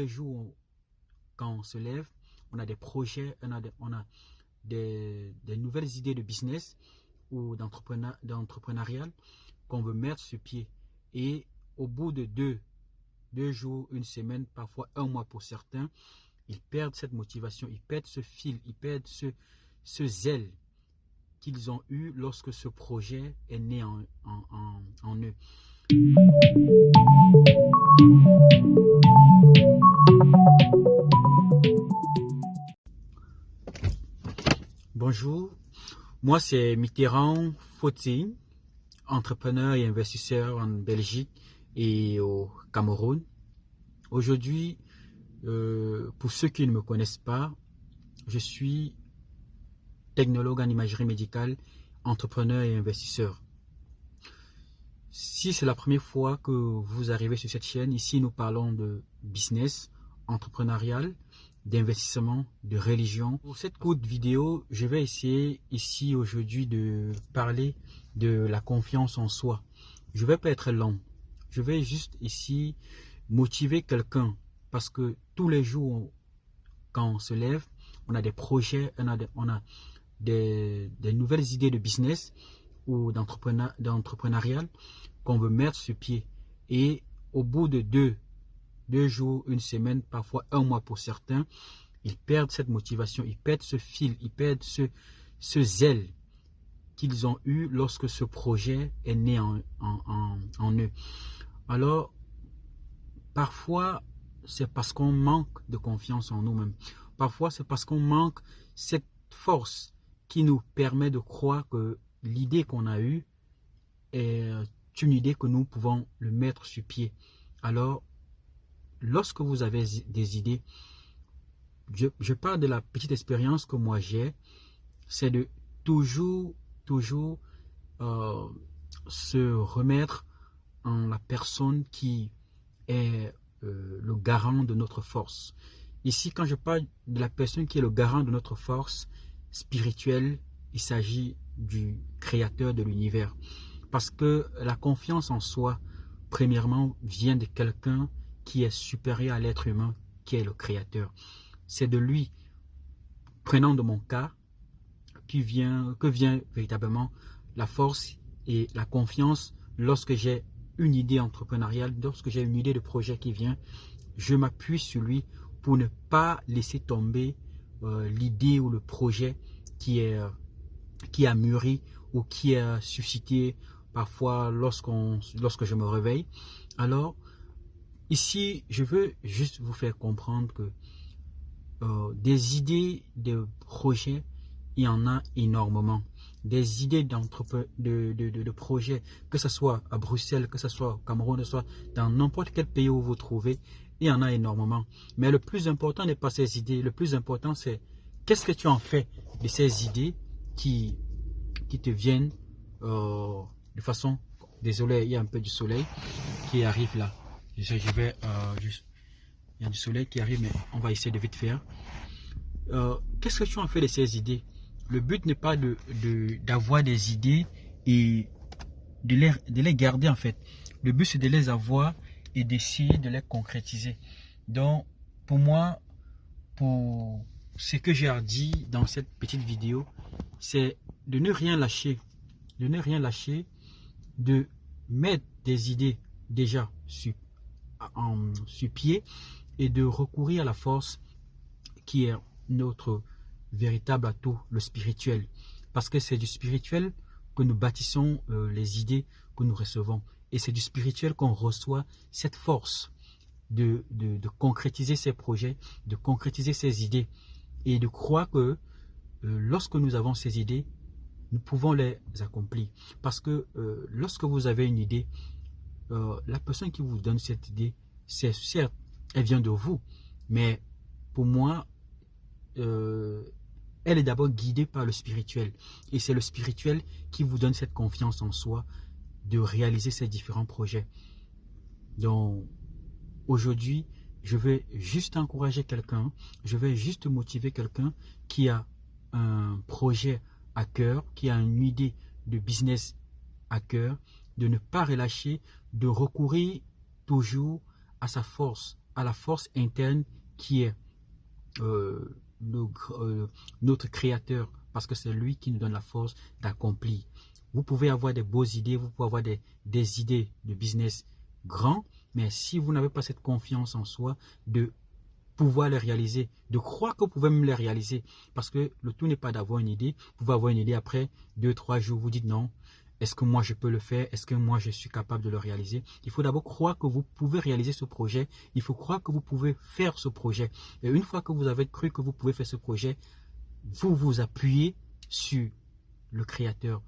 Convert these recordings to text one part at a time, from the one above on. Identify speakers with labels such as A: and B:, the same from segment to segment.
A: Les jours, quand on se lève, on a des projets, on a des nouvelles idées de business ou d'entrepreneurial qu'on veut mettre sur pied. Et au bout de deux jours, une semaine, parfois un mois pour certains, ils perdent cette motivation, ils perdent ce fil, ils perdent ce zèle qu'ils ont eu lorsque ce projet est né en eux. Bonjour, moi c'est Mitterrand Foti, entrepreneur et investisseur en Belgique et au Cameroun. Aujourd'hui, pour ceux qui ne me connaissent pas, je suis technologue en imagerie médicale, entrepreneur et investisseur. Si c'est la première fois que vous arrivez sur cette chaîne, ici nous parlons de business, entrepreneurial, d'investissement, de religion. Pour cette courte vidéo, je vais essayer ici aujourd'hui de parler de la confiance en soi. Je ne vais pas être long. Je vais juste ici motiver quelqu'un parce que tous les jours, quand on se lève, on a des projets, on a des nouvelles idées de business ou d'entrepreneurial qu'on veut mettre sur pied. Et au bout de deux jours, une semaine, parfois un mois pour certains, ils perdent cette motivation, ils perdent ce fil, ils perdent ce zèle qu'ils ont eu lorsque ce projet est né en eux. Alors, parfois, c'est parce qu'on manque de confiance en nous-mêmes. Parfois, c'est parce qu'on manque cette force qui nous permet de croire que l'idée qu'on a eue est une idée que nous pouvons le mettre sur pied. Alors, lorsque vous avez des idées, je parle de la petite expérience que moi j'ai, c'est de toujours se remettre en la personne qui est le garant de notre force. Ici, quand je parle de la personne qui est le garant de notre force spirituelle, il s'agit du créateur de l'univers. Parce que la confiance en soi, premièrement, vient de quelqu'un qui est supérieur à l'être humain, qui est le créateur. C'est de lui, prenant de mon cas, que vient véritablement la force et la confiance lorsque j'ai une idée entrepreneuriale, lorsque j'ai une idée de projet qui vient, je m'appuie sur lui pour ne pas laisser tomber l'idée ou le projet qui a mûri ou qui a suscité parfois lorsque je me réveille. Alors, ici, je veux juste vous faire comprendre que des idées de projets, il y en a énormément. Des idées de projets, que ce soit à Bruxelles, que ce soit au Cameroun, que ce soit dans n'importe quel pays où vous vous trouvez, il y en a énormément. Mais le plus important n'est pas ces idées. Le plus important, c'est qu'est-ce que tu en fais de ces idées qui te viennent de façon... Désolé, il y a un peu du soleil qui arrive là. Je vais juste... Il y a du soleil qui arrive, mais on va essayer de vite faire. Qu'est-ce que tu en fais de ces idées? Le but n'est pas d'avoir des idées et de les garder en fait. Le but c'est de les avoir et d'essayer de les concrétiser. Donc pour moi, pour ce que j'ai à dire dans cette petite vidéo, c'est de ne rien lâcher. De ne rien lâcher, de mettre des idées déjà sur pied et de recourir à la force qui est notre véritable atout, le spirituel. Parce que c'est du spirituel que nous bâtissons les idées que nous recevons. Et c'est du spirituel qu'on reçoit cette force de concrétiser ces projets, de concrétiser ces idées. Et de croire que lorsque nous avons ces idées, nous pouvons les accomplir. Parce que lorsque vous avez une idée, la personne qui vous donne cette idée, c'est certes, elle vient de vous. Mais pour moi, elle est d'abord guidée par le spirituel. Et c'est le spirituel qui vous donne cette confiance en soi de réaliser ces différents projets. Donc, aujourd'hui, je vais juste encourager quelqu'un, je vais juste motiver quelqu'un qui a un projet à cœur, qui a une idée de business à cœur, de ne pas relâcher, de recourir toujours à sa force, à la force interne qui est notre créateur, parce que c'est lui qui nous donne la force d'accomplir. Vous pouvez avoir des beaux idées, vous pouvez avoir des idées de business grands, mais si vous n'avez pas cette confiance en soi de pouvoir les réaliser, de croire que vous pouvez même les réaliser, parce que le tout n'est pas d'avoir une idée. Vous pouvez avoir une idée, après 2-3 jours, vous dites non, est-ce que moi je peux le faire, est-ce que moi je suis capable de le réaliser? Il faut d'abord croire que vous pouvez réaliser ce projet, il faut croire que vous pouvez faire ce projet, et une fois que vous avez cru que vous pouvez faire ce projet, vous vous appuyez sur le créateur.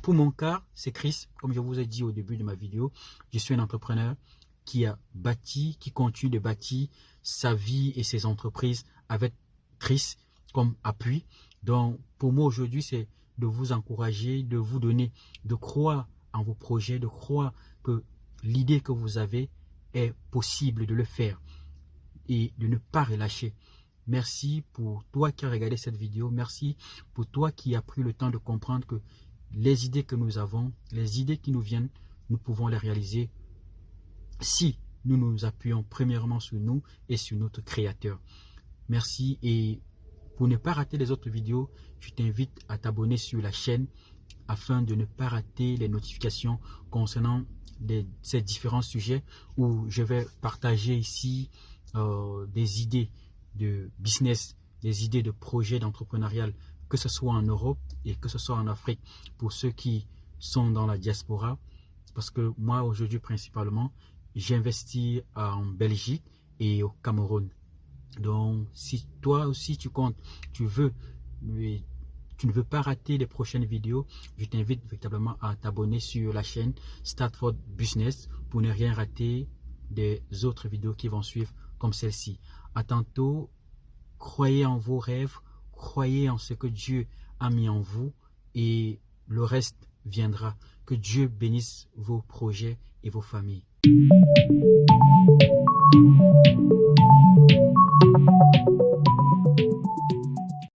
A: Pour mon cas, c'est Chris, comme je vous ai dit au début de ma vidéo, je suis un entrepreneur qui a bâti, qui continue de bâtir sa vie et ses entreprises avec Chris comme appui. Donc, pour moi aujourd'hui, c'est de vous encourager, de vous donner, de croire en vos projets, de croire que l'idée que vous avez est possible de le faire et de ne pas relâcher. Merci pour toi qui as regardé cette vidéo. Merci pour toi qui as pris le temps de comprendre que les idées que nous avons, les idées qui nous viennent, nous pouvons les réaliser si nous nous appuyons premièrement sur nous et sur notre créateur. Merci, et pour ne pas rater les autres vidéos, je t'invite à t'abonner sur la chaîne afin de ne pas rater les notifications concernant ces différents sujets où je vais partager ici des idées de business, des idées de projets d'entrepreneuriat, que ce soit en Europe et que ce soit en Afrique, pour ceux qui sont dans la diaspora. Parce que moi, aujourd'hui, principalement, j'investis en Belgique et au Cameroun. Donc, si toi aussi tu comptes, tu ne veux pas rater les prochaines vidéos, je t'invite véritablement à t'abonner sur la chaîne Startford Business pour ne rien rater des autres vidéos qui vont suivre comme celle-ci. À tantôt, croyez en vos rêves, croyez en ce que Dieu a mis en vous et le reste viendra. Que Dieu bénisse vos projets et vos familles.